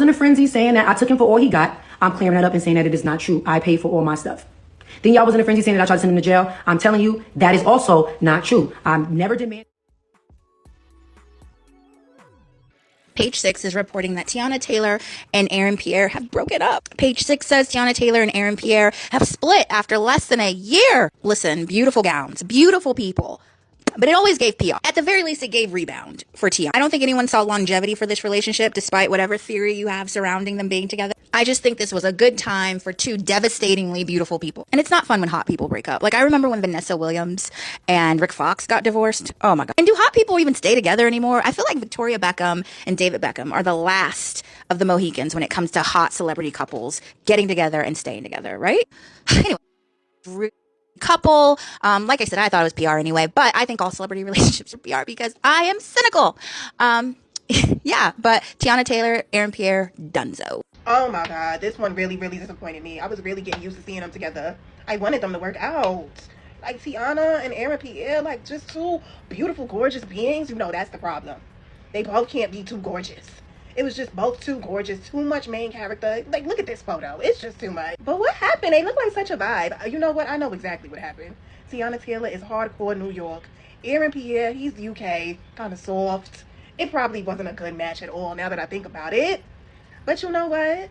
in a frenzy saying that I took him for all he got. I'm clearing that up and saying that it is not true. I paid for all my stuff. Then y'all was in a frenzy saying that I tried to send him to jail. I'm telling you, that is also not true. I never demanded. Page 6 is reporting that Teyana Taylor and Aaron Pierre have broken up. Page 6 says Teyana Taylor and Aaron Pierre have split after less than a year. Listen, beautiful gowns, beautiful people. But it always gave PR. At the very least, it gave rebound for Teyana. I don't think anyone saw longevity for this relationship, despite whatever theory you have surrounding them being together. I just think this was a good time for two devastatingly beautiful people. And it's not fun when hot people break up. Like, I remember when Vanessa Williams and Rick Fox got divorced. Oh my God. And do hot people even stay together anymore? I feel like Victoria Beckham and David Beckham are the last of the Mohicans when it comes to hot celebrity couples getting together and staying together, right? Anyway. Couple. Like I said, I thought it was PR anyway, but I think all celebrity relationships are PR because I am cynical. Yeah, but Teyana Taylor, Aaron Pierre, dunzo. Oh my God, this one really, really disappointed me. I was really getting used to seeing them together. I wanted them to work out. Like Teyana and Aaron Pierre, like just two beautiful, gorgeous beings. You know, that's the problem. They both can't be too gorgeous. It was just both too gorgeous, too much main character. Like, look at this photo. It's just too much. But what happened? They look like such a vibe. You know what? I know exactly what happened. Teyana Taylor is hardcore New York. Aaron Pierre, he's UK, kind of soft. It probably wasn't a good match at all now that I think about it. But you know what?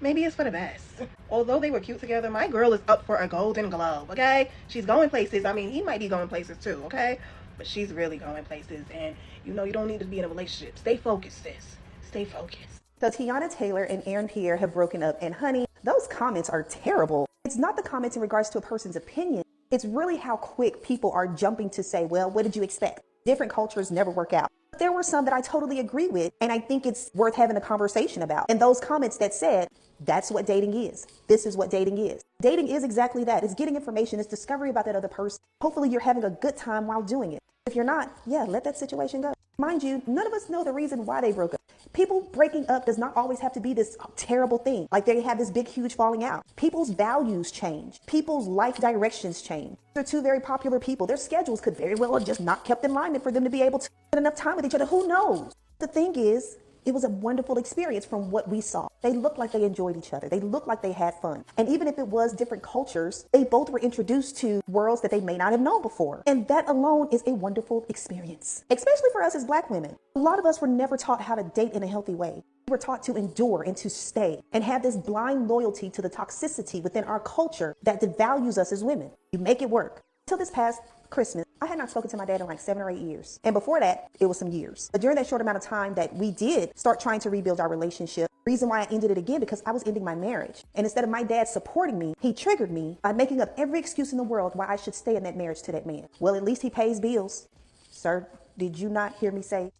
Maybe it's for the best. Although they were cute together, my girl is up for a Golden Globe, okay? She's going places. I mean, he might be going places too, okay? But she's really going places. And, you know, you don't need to be in a relationship. Stay focused, sis. Stay focused. So Teyana Taylor and Aaron Pierre have broken up, and honey, those comments are terrible. It's not the comments in regards to a person's opinion. It's really how quick people are jumping to say, well, what did you expect? Different cultures never work out. There were some that I totally agree with, and I think it's worth having a conversation about. And those comments that said, that's what dating is. This is what dating is. Dating is exactly that. It's getting information. It's discovery about that other person. Hopefully you're having a good time while doing it. If you're not, yeah, let that situation go. Mind you, none of us know the reason why they broke up. People breaking up does not always have to be this terrible thing. Like they have this big, huge falling out. People's values change. People's life directions change. They're two very popular people. Their schedules could very well have just not kept in alignment for them to be able to spend enough time with each other. Who knows? The thing is, it was a wonderful experience from what we saw. They looked like they enjoyed each other. They looked like they had fun. And even if it was different cultures, they both were introduced to worlds that they may not have known before. And that alone is a wonderful experience, especially for us as Black women. A lot of us were never taught how to date in a healthy way. We were taught to endure and to stay and have this blind loyalty to the toxicity within our culture that devalues us as women. You make it work. Till this past Christmas, I had not spoken to my dad in like 7 or 8 years. And before that, it was some years. But during that short amount of time that we did start trying to rebuild our relationship, the reason why I ended it again, because I was ending my marriage. And instead of my dad supporting me, he triggered me by making up every excuse in the world why I should stay in that marriage to that man. Well, at least he pays bills. Sir, did you not hear me say?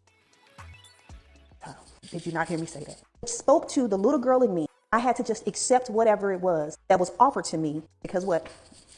Oh, did you not hear me say that? It spoke to the little girl in me. I had to just accept whatever it was that was offered to me because what?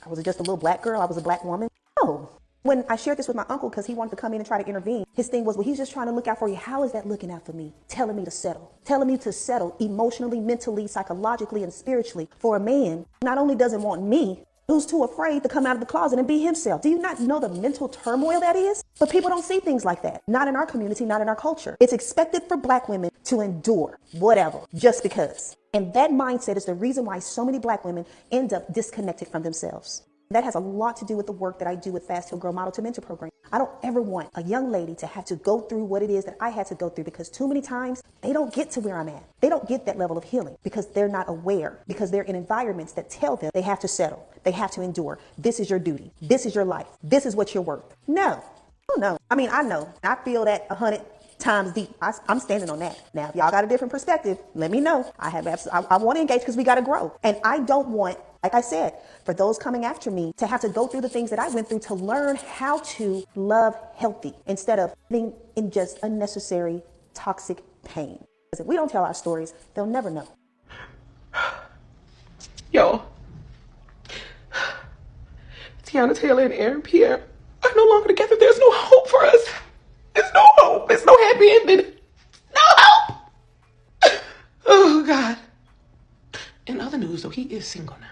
I was just a little Black girl. I was a Black woman. No. When I shared this with my uncle, because he wanted to come in and try to intervene, his thing was, well, he's just trying to look out for you. How is that looking out for me? Telling me to settle. Telling me to settle emotionally, mentally, psychologically, and spiritually for a man who not only doesn't want me, who's too afraid to come out of the closet and be himself. Do you not know the mental turmoil that is? But people don't see things like that. Not in our community, not in our culture. It's expected for Black women to endure whatever, just because. And that mindset is the reason why so many Black women end up disconnected from themselves. That has a lot to do with the work that I do with Fast Hill Girl Model to Mentor program. I don't ever want a young lady to have to go through what it is that I had to go through, because too many times they don't get to where I'm at. They don't get that level of healing because they're not aware, because they're in environments that tell them they have to settle. They have to endure. This is your duty. This is your life. This is what you're worth. No. Oh, no. I mean, I know. I feel that 100 times deep. I'm standing on that. Now, if y'all got a different perspective, let me know. I want to engage because we got to grow. And I don't want, like I said, for those coming after me to have to go through the things that I went through to learn how to love healthy instead of living in just unnecessary toxic pain. Because if we don't tell our stories, they'll never know. Yo, Teyana Taylor and Aaron Pierre are no longer together. There's no hope for us. There's no hope. There's no happy ending. No hope. Oh, God. In other news, though, he is single now.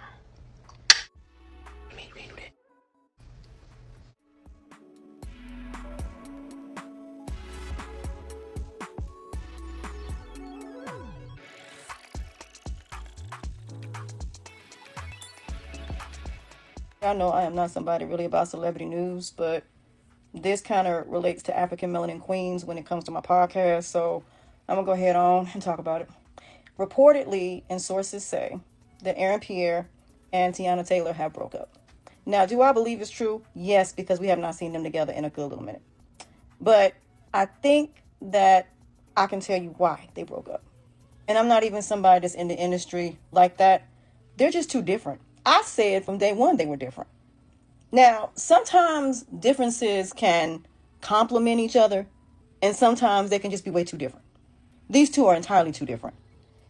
I know I am not somebody really about celebrity news, but this kind of relates to African melanin queens when it comes to my podcast, so I'm gonna go ahead on and talk about it. Reportedly, and sources say that Aaron Pierre and Teyana Taylor have broke up. Now, do I believe it's true? Yes, because we have not seen them together in a good little minute. But I think that I can tell you why they broke up. And I'm not even somebody that's in the industry like that. They're just too different. I said from day one they were different. Now, sometimes differences can complement each other, and sometimes they can just be way too different. These two are entirely too different.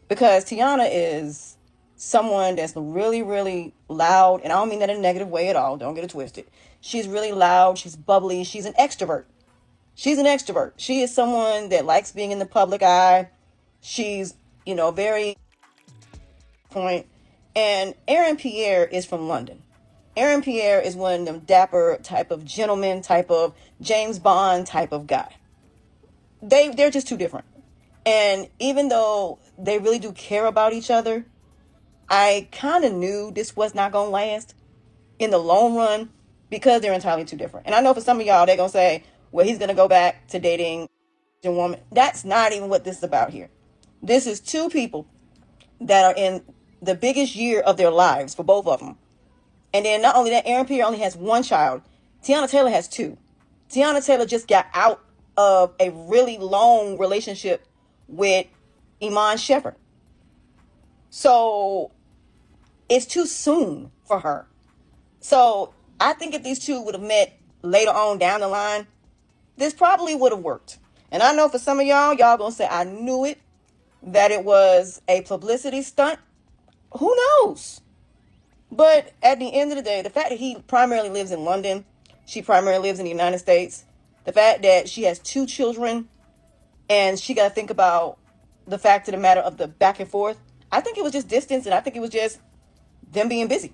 Because Teyana is someone that's really, really loud, and I don't mean that in a negative way at all. Don't get it twisted. She's really loud. She's bubbly. She's an extrovert. She's an extrovert. She is someone that likes being in the public eye. She's, very point. And Aaron Pierre is from London. Aaron Pierre is one of them dapper type of gentleman, type of James Bond type of guy. They're just too different. And even though they really do care about each other, I kind of knew this was not going to last in the long run because they're entirely too different. And I know for some of y'all, they're going to say, well, he's going to go back to dating a woman. That's not even what this is about here. This is two people that are in the biggest year of their lives for both of them. And then not only that, Aaron Pierre only has one child. Teyana Taylor has two. Teyana Taylor just got out of a really long relationship with Iman Shepherd. So it's too soon for her. So I think if these two would have met later on down the line, this probably would have worked. And I know for some of y'all gonna say, I knew it, that it was a publicity stunt. Who knows? But at the end of the day, the fact that he primarily lives in London, she primarily lives in the United States, the fact that she has two children, and she got to think about the fact of the matter of the back and forth. I think it was just distance, and I think it was just them being busy.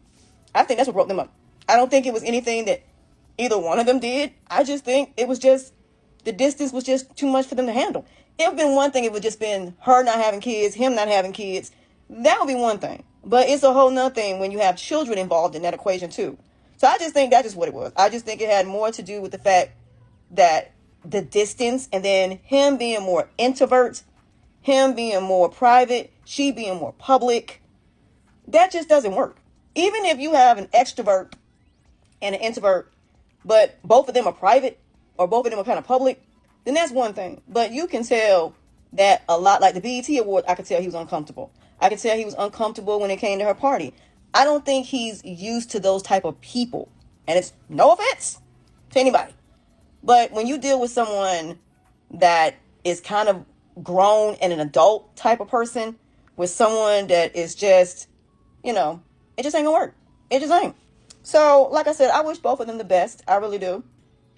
I think that's what broke them up. I don't think it was anything that either one of them did. I just think it was just, the distance was just too much for them to handle. It would have been one thing if it would just been her not having kids, him not having kids. That would be one thing. But it's a whole nother thing when you have children involved in that equation too. So I just think that's just what it was. I just think it had more to do with the fact that the distance, and then him being more introvert, him being more private, she being more public. That just doesn't work. Even if you have an extrovert and an introvert, but both of them are private or both of them are kind of public, then that's one thing. But you can tell that a lot, like the BET Awards, I could tell he was uncomfortable. I could tell he was uncomfortable when it came to her party. I don't think he's used to those type of people. And it's no offense to anybody. But when you deal with someone that is kind of grown and an adult type of person, with someone that is just, it just ain't gonna work. It just ain't. So, like I said, I wish both of them the best. I really do.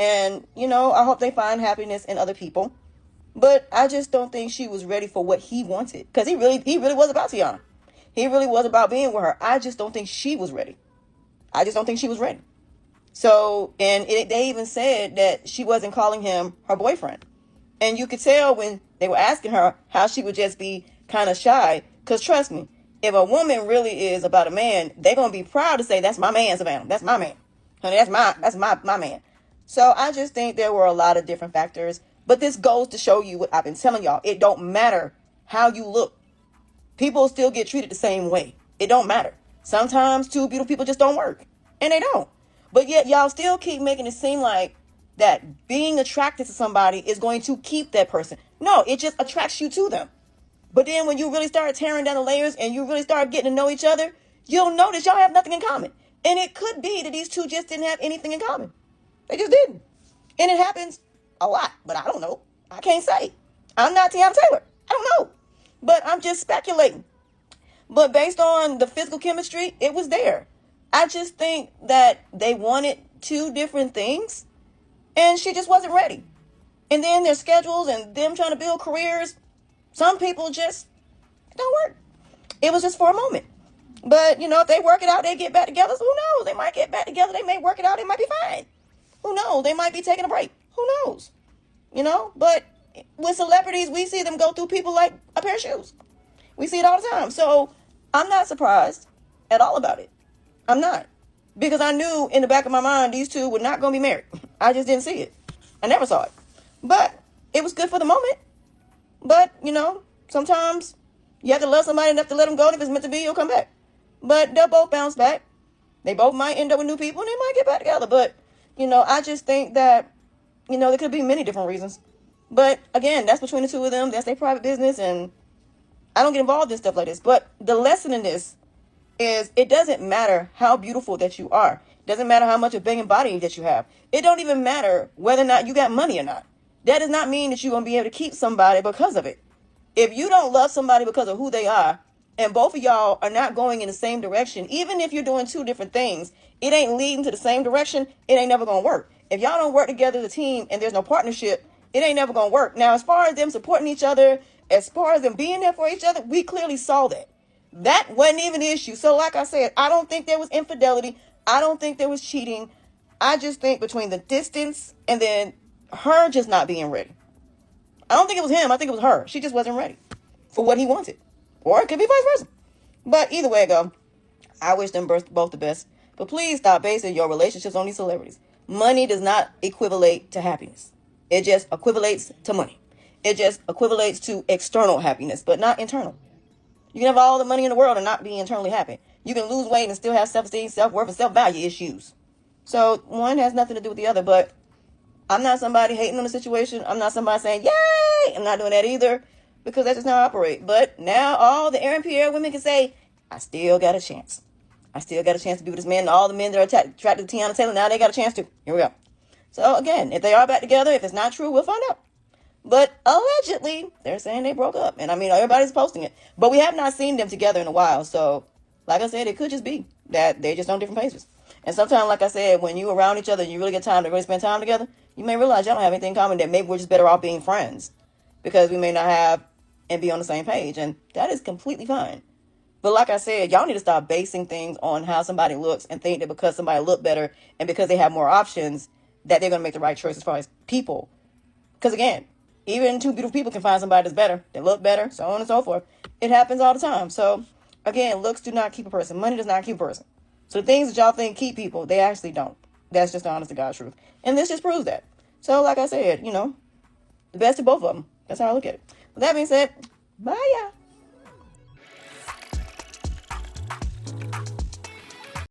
And, I hope they find happiness in other people. But I just don't think she was ready for what he wanted. Because he really was about Teyana. He really was about being with her. I just don't think she was ready. I just don't think she was ready. So, and they even said that she wasn't calling him her boyfriend. And you could tell when they were asking her how she would just be kind of shy. Because trust me, if a woman really is about a man, they're going to be proud to say, that's my man, Savannah. That's my man. Honey, that's my man. So I just think there were a lot of different factors. But this goes to show you what I've been telling y'all. It don't matter how you look. People still get treated the same way. It don't matter. Sometimes two beautiful people just don't work. And they don't. But yet y'all still keep making it seem like that being attracted to somebody is going to keep that person. No, it just attracts you to them. But then when you really start tearing down the layers and you really start getting to know each other, you'll notice y'all have nothing in common. And it could be that these two just didn't have anything in common. They just didn't. And it happens a lot, but I don't know. I can't say. I'm not Teyana Taylor. I don't know. But I'm just speculating. But based on the physical chemistry, it was there. I just think that they wanted two different things, and she just wasn't ready. And then their schedules and them trying to build careers, some people just don't work. It was just for a moment. But, if they work it out, they get back together. So who knows? They might get back together. They may work it out. It might be fine. Who knows? They might be taking a break. Who knows? But with celebrities, we see them go through people like a pair of shoes. We see it all the time. So I'm not surprised at all about it. I'm not. because I knew in the back of my mind these two were not going to be married. I just didn't see it. I never saw it. But it was good for the moment. But, sometimes you have to love somebody enough to let them go. And if it's meant to be, you'll come back. But they'll both bounce back. They both might end up with new people and they might get back together. But, I just think that, there could be many different reasons. But again, that's between the two of them. That's their private business. And I don't get involved in stuff like this. But the lesson in this is it doesn't matter how beautiful that you are. It doesn't matter how much of a banging body that you have. It don't even matter whether or not you got money or not. That does not mean that you're going to be able to keep somebody because of it. If you don't love somebody because of who they are, and both of y'all are not going in the same direction, even if you're doing two different things, it ain't leading to the same direction, it ain't never going to work. If y'all don't work together as a team and there's no partnership, it ain't never going to work. Now, as far as them supporting each other, as far as them being there for each other, we clearly saw that. That wasn't even an issue. So like I said, I don't think there was infidelity. I don't think there was cheating. I just think between the distance and then her just not being ready. I don't think it was him. I think it was her. She just wasn't ready for what he wanted. Or it could be vice versa. But either way it go, I wish them both the best. But please stop basing your relationships on these celebrities. Money does not equivalate to happiness. It just equivalates to money. It just equivalates to external happiness, but not internal. You can have all the money in the world and not be internally happy. You can lose weight and still have self-esteem, self-worth, and self-value issues. So one has nothing to do with the other, but I'm not somebody hating on the situation. I'm not somebody saying, yay! I'm not doing that either, because that's just not how I operate. But now all the Aaron Pierre women can say, I still got a chance. I still got a chance to be with this man. And all the men that are attracted to Teyana Taylor, now they got a chance to. Here we go. So again, if they are back together, if it's not true, we'll find out. But allegedly, they're saying they broke up. And I mean, everybody's posting it. But we have not seen them together in a while. So, like I said, it could just be that they're just on different pages. And sometimes, like I said, when you're around each other and you really get time to really spend time together, you may realize y'all don't have anything in common, that maybe we're just better off being friends. Because we may not have and be on the same page. And that is completely fine. But like I said, y'all need to stop basing things on how somebody looks and think that because somebody look better and because they have more options, that they're going to make the right choice as far as people. Because again, even two beautiful people can find somebody that's better, that look better, so on and so forth. It happens all the time. So again, looks do not keep a person. Money does not keep a person. So the things that y'all think keep people, they actually don't. That's just the honest to God truth. And this just proves that. So like I said, the best of both of them. That's how I look at it. With that being said, bye y'all.